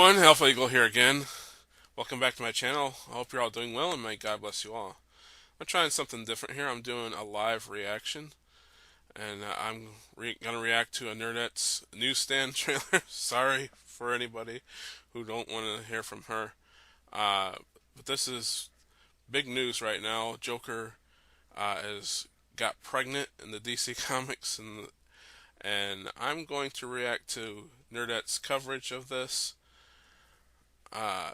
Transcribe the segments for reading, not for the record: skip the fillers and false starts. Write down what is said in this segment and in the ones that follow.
everyone, Alpha Eagle here again. Welcome back to my channel. I hope you're all doing well and may God bless you all. I'm trying something different here. I'm doing a live reaction and I'm going to react to a Nerdette's newsstand trailer. Sorry for anybody who don't want to hear from her. But this is big news right now. Joker has got pregnant in the DC Comics and I'm going to react to Nerdette's coverage of this.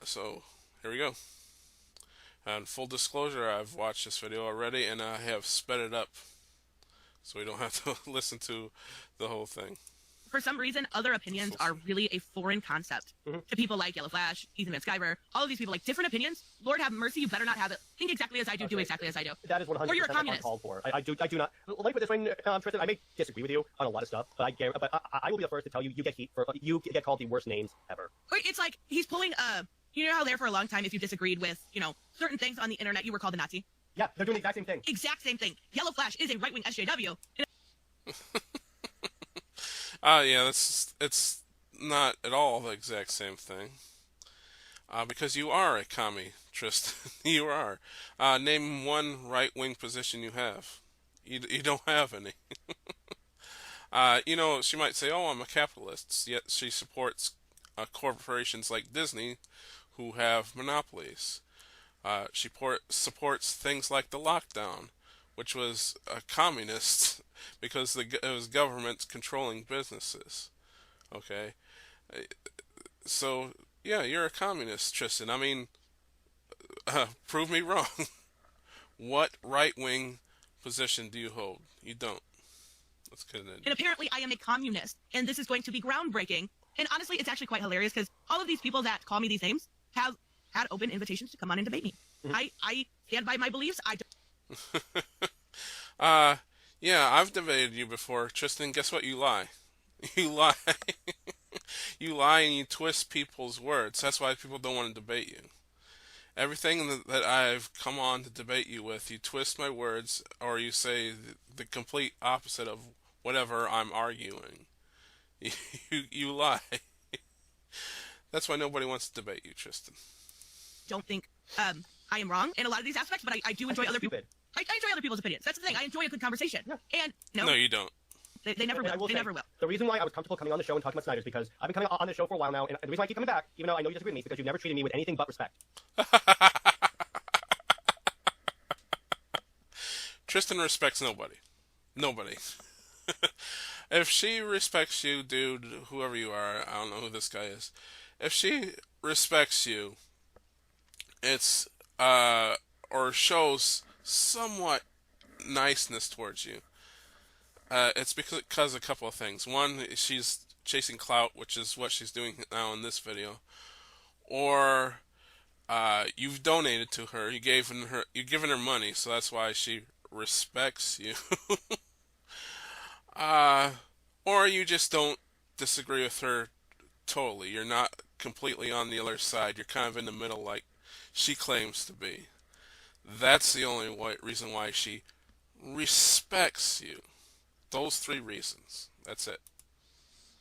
So here we go. And full disclosure, I've watched this video already and I have sped it up so we don't have to listen to the whole thing. For some reason, other opinions are really a foreign concept to people like Yellow Flash, Ethan Van Sciver, all of these people, like different opinions. Lord have mercy, you better not have it. Think exactly as I do, do exactly as I do. That is 100% or you're a communist. uncalled for. I do not. Let me put this way, Tristan. I may disagree with you on a lot of stuff, but I will be the first to tell you, you get heat for you get called the worst names ever. It's like he's pulling you know how there for a long time, if you disagreed with, certain things on the internet, you were called a Nazi? Yeah, they're doing the exact same thing. Exact same thing. Yellow Flash is a right-wing SJW. Yeah, it's not at all the exact same thing. Because you are a commie, Tristan. You are. Name one right-wing position you have. You don't have any. She might say, "Oh, I'm a capitalist," yet she supports corporations like Disney, who have monopolies. She supports things like the lockdown, which was a communist because it was government controlling businesses. Okay, so yeah, you're a communist, Tristan. I mean, prove me wrong. What right-wing position do you hold? You don't. Let's get it in. And apparently I am a communist, and this is going to be groundbreaking. And honestly, it's actually quite hilarious because all of these people that call me these names have had open invitations to come on and debate me. I stand by my beliefs. I don't. Yeah, I've debated you before, Tristan. Guess what? You lie. You lie. You lie and you twist people's words. That's why people don't want to debate you. Everything that I've come on to debate you with, you twist my words or you say the complete opposite of whatever I'm arguing. You lie. That's why nobody wants to debate you, Tristan. Don't think I am wrong in a lot of these aspects, but I do enjoy other people. I enjoy other people's opinions. That's the thing. I enjoy a good conversation. Yeah. And no, you don't. They never will. They never will. The reason why I was comfortable coming on the show and talking about Snyder is because I've been coming on the show for a while now, and the reason why I keep coming back, even though I know you disagree with me, is because you've never treated me with anything but respect. Tristan respects nobody. Nobody. If she respects you, dude, whoever you are, I don't know who this guy is. If she respects you, it's or shows somewhat niceness towards you. It's because of a couple of things. One, she's chasing clout, which is what she's doing now in this video. Or you've donated to her. You've given her money, so that's why she respects you. Or you just don't disagree with her totally. You're not completely on the other side. You're kind of in the middle, like she claims to be. That's the only reason why she respects you. Those three reasons. That's it.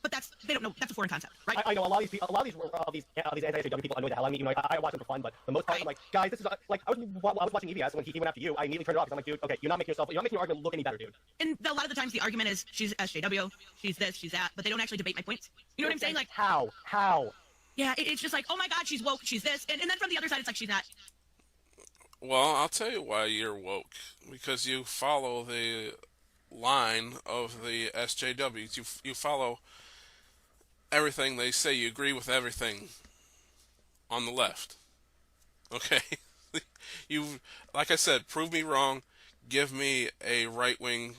But they don't know. That's a foreign concept, right? I know a lot of these people, these anti-SJW people annoy the hell out of me. I watch them for fun, but the most part, I'm like, guys, this is like I was watching EBS when he went after you. I immediately turned it off because I'm like, dude, okay, you're not making your argument look any better, dude. And a lot of the times the argument is she's SJW, she's this, she's that, but they don't actually debate my points. You know what I'm saying? Like how? Yeah, it's just like, oh my God, she's woke, she's this, and then from the other side, it's like she's not. Well, I'll tell you why you're woke. Because you follow the line of the SJWs. You follow everything they say. You agree with everything on the left. Okay? Like I said, prove me wrong. Give me a right-wing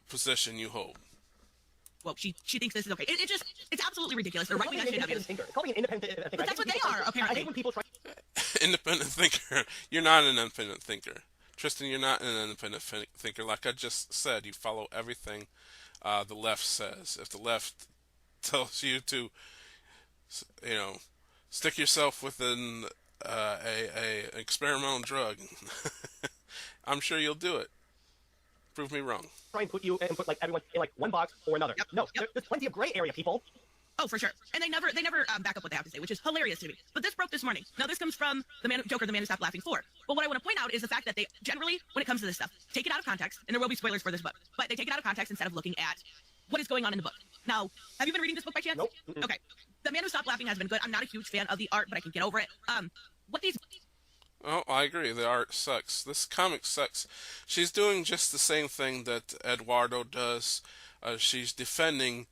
position you hold. Well, she thinks this is okay. It's absolutely ridiculous. They're right-wing SJWs. It's called an independent thinker. But that's what they are, apparently. I hate when people try. Independent thinker. You're not an independent thinker. Tristan, you're not an independent thinker. Like I just said, you follow everything the left says. If the left tells you to, stick yourself within a experimental drug, I'm sure you'll do it. Prove me wrong. Try and put like everyone in like one box or another. No, there's plenty of gray area, people. Oh, for sure. And they never back up what they have to say, which is hilarious to me. But this broke this morning. Now, this comes from Joker, the Man Who Stopped Laughing 4. But what I want to point out is the fact that they generally, when it comes to this stuff, take it out of context, and there will be spoilers for this book, but they take it out of context instead of looking at what is going on in the book. Now, have you been reading this book by chance? Nope. Mm-mm. Okay. The Man Who Stopped Laughing has been good. I'm not a huge fan of the art, but I can get over it. What these... Oh, I agree. The art sucks. This comic sucks. She's doing just the same thing that Eduardo does. She's defending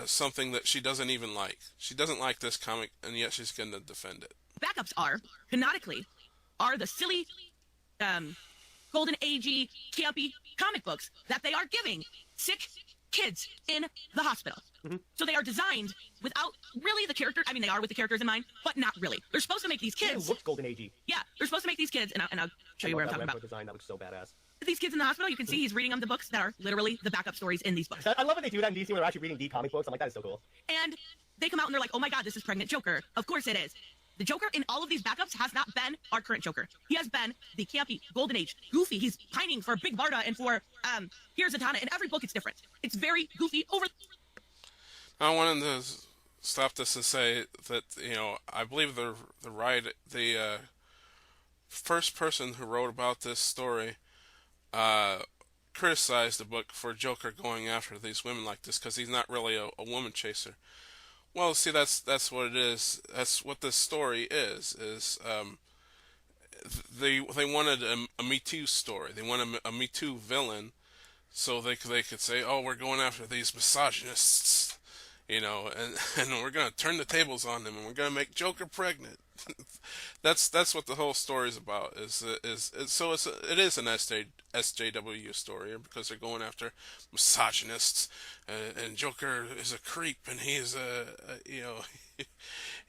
something that she doesn't even like. She doesn't like this comic, and yet she's going to defend it. Backups canonically, are the silly, golden agey, campy comic books that they are giving sick kids in the hospital. Mm-hmm. So they are designed without really the character. I mean, they are with the characters in mind, but not really. They're supposed to make these It kids. looks golden agey. Yeah, they're supposed to make these kids, and I'll show you where I'm talking about. Design, that looks so badass. These kids in the hospital, you can see he's reading them the books that are literally the backup stories in these books. I love when they do that in DC when they're actually reading D comic books. I'm like, that is so cool. And they come out and they're like, oh my god, this is pregnant Joker. Of course it is. The Joker in all of these backups has not been our current Joker. He has been the campy, golden age, goofy. He's pining for Big Barda and for here's Zatanna. In every book it's different. It's very goofy, over... I wanted to stop this and say that, I believe the first person who wrote about this story criticized the book for Joker going after these women like this because he's not really a woman chaser. Well, see, that's what it is. That's what this story is. They wanted a Me Too story. They wanted a Me Too villain, so they could say, oh, we're going after these misogynists, and we're gonna turn the tables on them, and we're gonna make Joker pregnant. That's what the whole story is about. It is an SJW story because they're going after misogynists, and Joker is a creep, and he's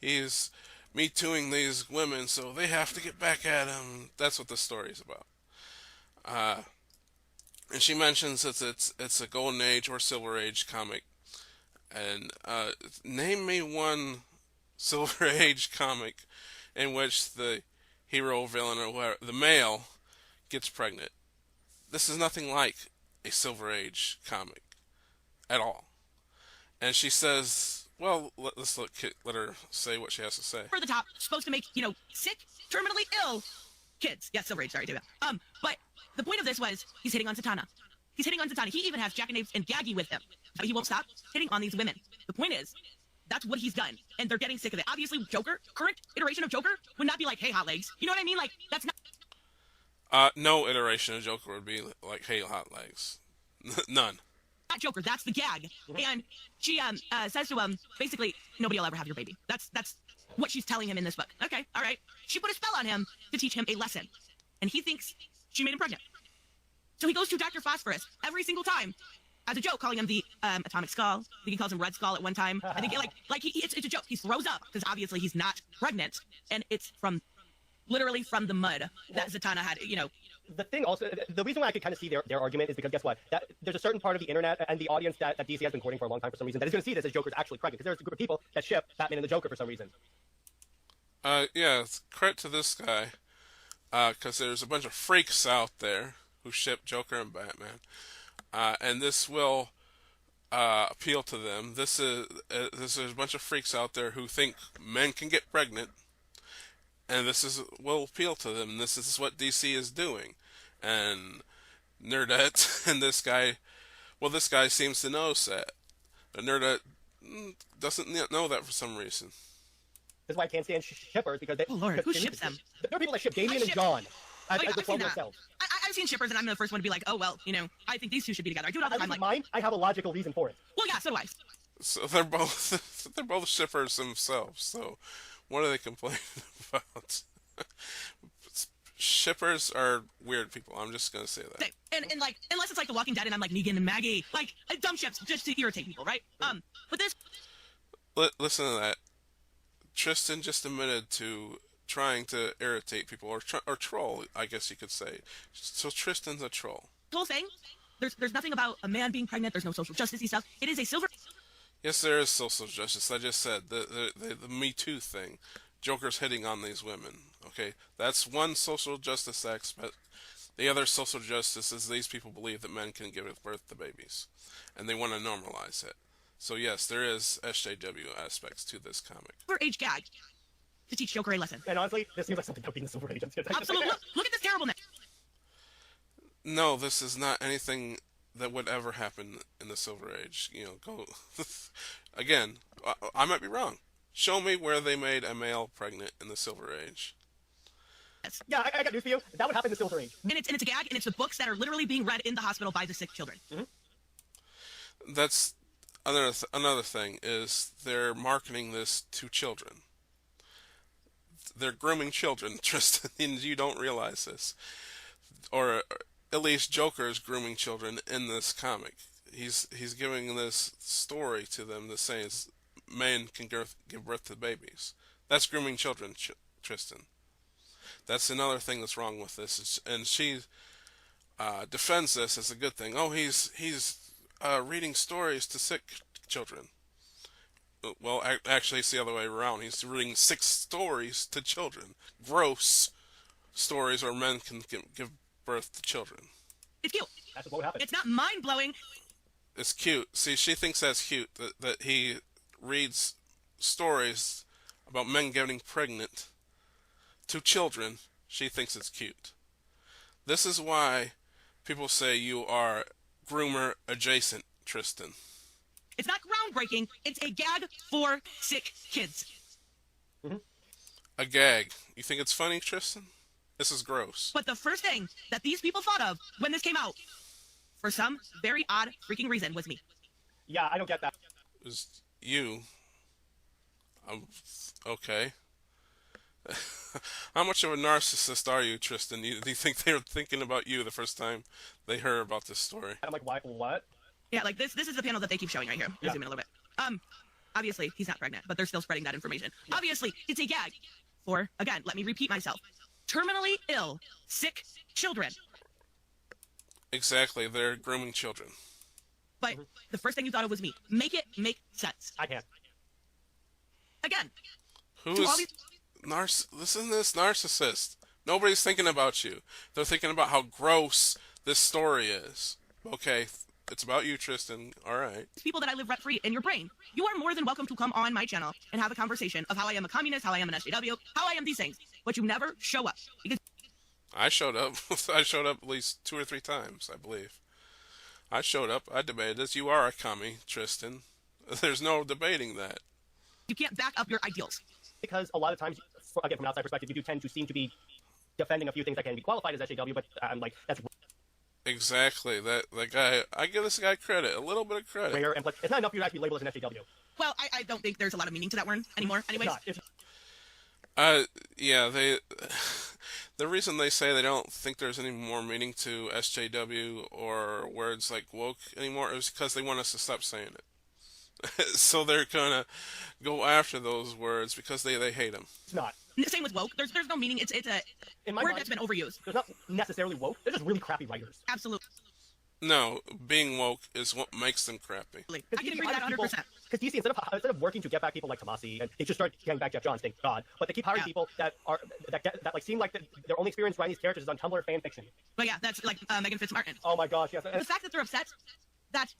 he's Me Tooing these women, so they have to get back at him. That's what the story is about. And she mentions it's a Golden Age or Silver Age comic. And name me one Silver Age comic in which the hero, villain, or whatever, the male, gets pregnant. This is nothing like a Silver Age comic at all. And she says, well, let's let her say what she has to say. over the top, supposed to make, sick, terminally ill kids. Yeah, Silver Age, sorry, too. But the point of this was he's hitting on Zatanna. He's hitting on Zatanna. He even has Jackanapes and Gaggy with him. But he won't stop hitting on these women. The point is, that's what he's done. And they're getting sick of it. Obviously, Joker, current iteration of Joker, would not be like, hey, hot legs. You know what I mean? Like, that's not... No iteration of Joker would be like, hey, hot legs. None. Not Joker, that's the gag. And she says to him, basically, nobody will ever have your baby. That's what she's telling him in this book. Okay, all right. She put a spell on him to teach him a lesson. And he thinks she made him pregnant. So he goes to Dr. Phosphorus every single time as a joke, calling him the Atomic Skull. I think he calls him Red Skull at one time. I think it's a joke. He throws up because obviously he's not pregnant, and it's literally from the mud that Zatanna had. The thing also, the reason why I could kind of see their argument is because guess what? That there's a certain part of the internet and the audience that DC has been courting for a long time for some reason that is going to see this as Joker's actually pregnant because there's a group of people that ship Batman and the Joker for some reason. Yeah, credit to this guy, because there's a bunch of freaks out there who ship Joker and Batman, and this will appeal to them. There's a bunch of freaks out there who think men can get pregnant, and will appeal to them. This is what DC is doing, and Nerdette and this guy seems to know that. But Nerdette doesn't know that for some reason. That's why I can't stand shippers because they. Oh Lord, who ships them? There are people that ship Damian and John as Oh, yeah, the I've seen 12 that. themselves. I've seen shippers, and I'm the first one to be like, oh, well, I think these two should be together. I do it all the time. Like, Mine, I have a logical reason for it. well, yeah, so do I. So they're both shippers themselves. So what are they complaining about? Shippers are weird people. I'm just gonna say that. And like, unless it's like The Walking Dead, and I'm like Negan and Maggie, like dumb ships just to irritate people, right? But this. Listen to that. Tristan just admitted to trying to irritate people or troll, I guess you could say. So Tristan's a troll. Whole thing, there's nothing about a man being pregnant. There's no social justice-y stuff. It is a silver. Yes, there is social justice. I just said the Me Too thing. Joker's hitting on these women. Okay, that's one social justice aspect. The other social justice is these people believe that men can give birth to babies, and they want to normalize it. So yes, there is SJW aspects to this comic. Age gag to teach Joker a lesson. And honestly, this seems like something that would be in the Silver Age. Absolutely. Look at this terribleness. No, this is not anything that would ever happen in the Silver Age. You know, go again. I might be wrong. Show me where they made a male pregnant in the Silver Age. Yeah, I got news for you. That would happen in the Silver Age. And it's a gag, and it's the books that are literally being read in the hospital by the sick children. That's another thing is they're marketing this to children. They're grooming children, Tristan, and you don't realize this. Or at least Joker is grooming children in this comic. He's giving this story to them that says men can give birth to babies. That's grooming children, Tristan. That's another thing that's wrong with this. And she defends this as a good thing. Oh, he's reading stories to sick children. Well, actually, it's the other way around. He's reading 6 stories to children. Gross stories where men can give birth to children. It's cute. That's what would happen. It's not mind-blowing. It's cute. See, she thinks that's cute, that he reads stories about men getting pregnant to children. She thinks it's cute. This is why people say you are groomer adjacent, Tristan. It's not groundbreaking. It's a gag for sick kids. A gag. You think it's funny, Tristan? This is gross. But the first thing that these people thought of when this came out, for some very odd freaking reason, was me. Yeah, I don't get that. It was you. Okay. How much of a narcissist are you, Tristan? Do you think they were thinking about you the first time they heard about this story? I'm like, why? What? Yeah, like this is the panel that they keep showing right here. Zoom in a little bit. Obviously, he's not pregnant, but they're still spreading that information. Yeah. Obviously, it's a gag for, again, let me repeat myself, terminally ill, sick children. Exactly, they're grooming children. But the first thing you thought of was me. Make it make sense. I can't. Again. Who is listen to this narcissist. Nobody's thinking about you. They're thinking about how gross this story is. Okay, it's about you, Tristan. All right. People that I live rent-free in your brain. You are more than welcome to come on my channel and have a conversation of how I am a communist, how I am an SJW, how I am these things. But you never show up. Because I showed up. I showed up at least 2 or 3 times, I believe. I showed up. I debated this. You are a commie, Tristan. There's no debating that. You can't back up your ideals. Because a lot of times, again, from an outside perspective, you do tend to seem to be defending a few things that can be qualified as SJW, but I'm like, that's Exactly. That guy, I give this guy credit, a little bit of credit. rare, and it's not enough for you to actually label as an SJW. Well, I don't think there's a lot of meaning to that word anymore, anyways. It's not. Yeah, the reason they say they don't think there's any more meaning to SJW or words like woke anymore is because they want us to stop saying it. So they're gonna go after those words because they hate them. It's not. Same with woke. There's no meaning. It's a In my word mind, that's been overused. There's not necessarily woke. They're just really crappy writers. Absolutely. No, being woke is what makes them crappy. I can agree with that 100%. Because DC, instead of working to get back people like Tomasi, and they just start getting back Jeff Johns, thank God. But they keep hiring people that like seem like their only experience writing these characters is on Tumblr fan fiction. But yeah, that's like Megan Fitzmartin. Oh my gosh, yes. The fact that they're upset that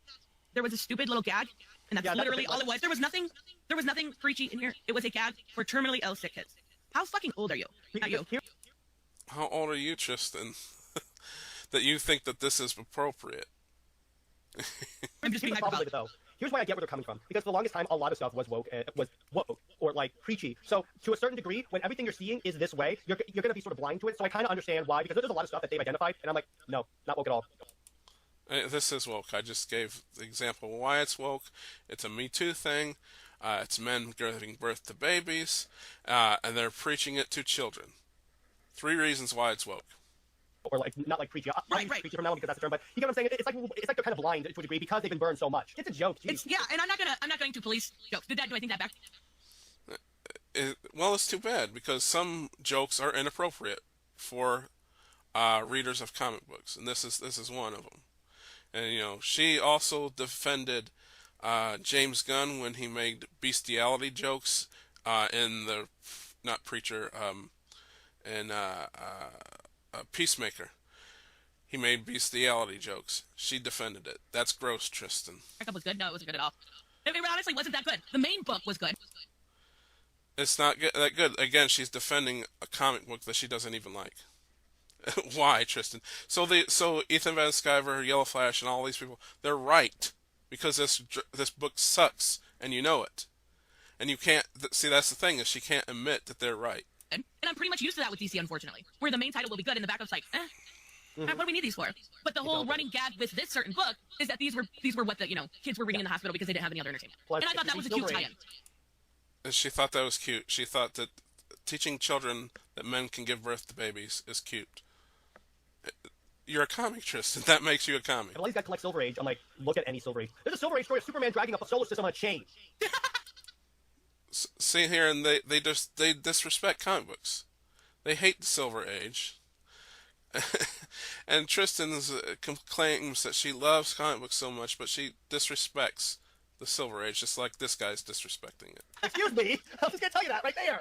there was a stupid little gag, and that's literally all it was. There was nothing preachy in here. It was a gag for terminally ill sick kids. How fucking old are you? Not you. How old are you, Tristan? That you think that this is appropriate? I'm just being hyperbolic. Though. Here's why I get where they're coming from. Because for the longest time, a lot of stuff was woke, or like preachy. So to a certain degree, when everything you're seeing is this way, you're going to be sort of blind to it. So I kind of understand why, because there's a lot of stuff that they've identified, and I'm like, no, not woke at all. This is woke. I just gave the example of why it's woke. It's a Me Too thing. It's men giving birth to babies, and they're preaching it to children. 3 reasons why it's woke. Or like not like preachy. Right. Preachy from now on because that's the term. But you get what I'm saying? It's like they're kind of blind to a degree because they've been burned so much. It's a joke. And I'm not going to police jokes. Do I think that back? Well, it's too bad because some jokes are inappropriate for readers of comic books, and this is one of them. And she also defended James Gunn when he made bestiality jokes in the not Preacher in Peacemaker. He made bestiality jokes. She defended it. That's gross, Tristan. Backup was good. No, it wasn't good at all. It honestly wasn't that good. The main book was good. It's not that good. Again, she's defending a comic book that she doesn't even like. Why, Tristan? So Ethan Van Sciver, Yellow Flash, and all these people, they're right because this book sucks, and you know it, and you can't see. That's the thing, is she can't admit that they're right. And I'm pretty much used to that with DC, unfortunately, where the main title will be good and the backup's like, what do we need these for? But the whole running gag with this certain book is that these were what the kids were reading in the hospital because they didn't have any other entertainment. Plus, And I thought that was a cute tie-in. And she thought that was cute. She thought that teaching children that men can give birth to babies is cute. You're a comic, Tristan. That makes you a comic. And all these guys collect Silver Age. I'm like, look at any Silver Age. There's a Silver Age story of Superman dragging up a solar system on a chain. See here, and they disrespect comic books. They hate the Silver Age. And Tristan claims that she loves comic books so much, but she disrespects the Silver Age, just like this guy's disrespecting it. Excuse me. I was just gonna tell you that right there.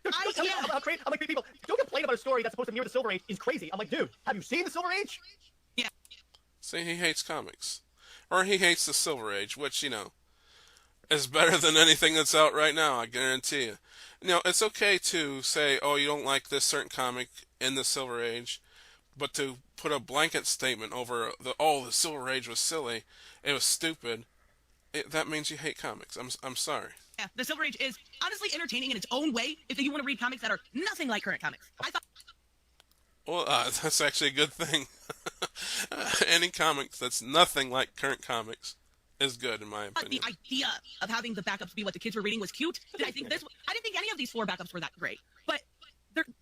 Dude, don't tell me how crazy. I'm like, people, don't complain about a story that's supposed to mirror the Silver Age is crazy. I'm like, dude, have you seen the Silver Age? Yeah. See, he hates comics. Or he hates the Silver Age, which, is better than anything that's out right now, I guarantee you. It's okay to say, oh, you don't like this certain comic in the Silver Age, but to put a blanket statement over the Silver Age was silly, it was stupid, that means you hate comics. I'm sorry. Yeah, the Silver Age is honestly entertaining in its own way if you want to read comics that are nothing like current comics. I thought. Well, that's actually a good thing. Any comic that's nothing like current comics is good, in my opinion. The idea of having the backups be what the kids were reading was cute. And I didn't think any of these 4 backups were that great. But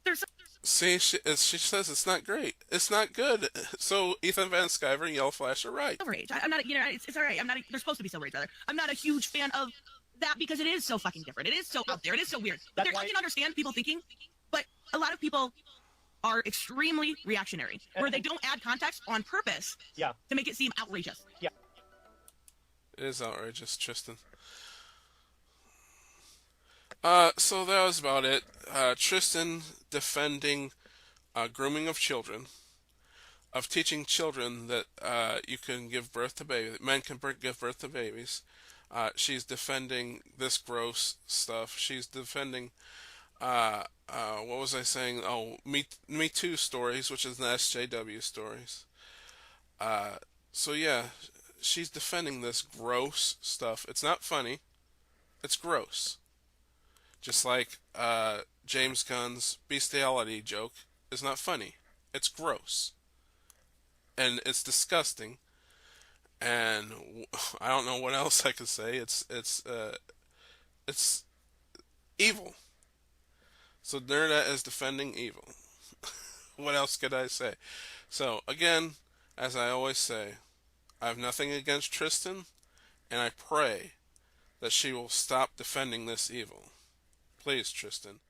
there's. See, she says it's not great. It's not good. So Ethan Van Sciver and Yellow Flash are right. Silver Age. I'm not. It's all right. I'm not. They're supposed to be Silver Age, rather. I'm not a huge fan of that because it is so fucking different. It is so out there. It is so weird. I can understand people thinking, but a lot of people are extremely reactionary, where they don't add context on purpose. Yeah. To make it seem outrageous. Yeah. It is outrageous, Tristan. So that was about it. Tristan defending grooming of children, of teaching children that you can give birth to babies, men can give birth to babies. She's defending this gross stuff. She's defending, what was I saying? Oh, Me Too stories, which is the SJW stories. So yeah, she's defending this gross stuff. It's not funny. It's gross. Just like James Gunn's bestiality joke is not funny. It's gross. And it's disgusting. And I don't know what else I could say. It's evil. So Nerdette is defending evil. What else could I say? So again, as I always say, I have nothing against Tristan, and I pray that she will stop defending this evil. Please, Tristan.